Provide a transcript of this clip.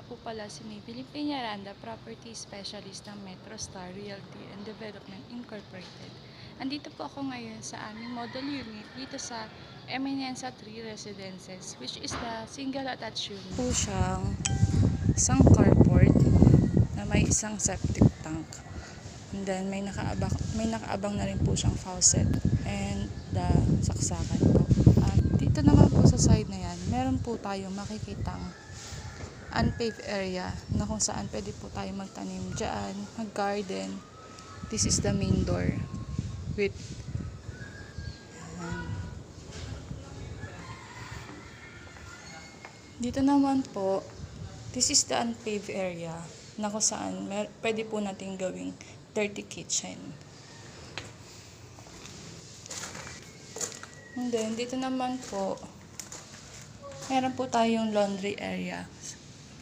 nga po pala si Maybelline Peñaranda, Property Specialist ng MetroStar Realty and Development Incorporated. Andito po ako ngayon sa aming model unit dito sa Eminenza 3 Residences, which is the single attached unit. Po siyang isang carport na may isang septic tank. And then may nakaabang na rin po siyang faucet and the saksakan po. At dito naman po sa side na yan, meron po tayong makikitang unpaved area na kung saan pwede po tayo magtanim dyan, mag-garden. This is the main door with dito naman po, this is the unpaved area na kung saan pwede po natin gawing dirty kitchen. And then dito naman po meron po tayong laundry area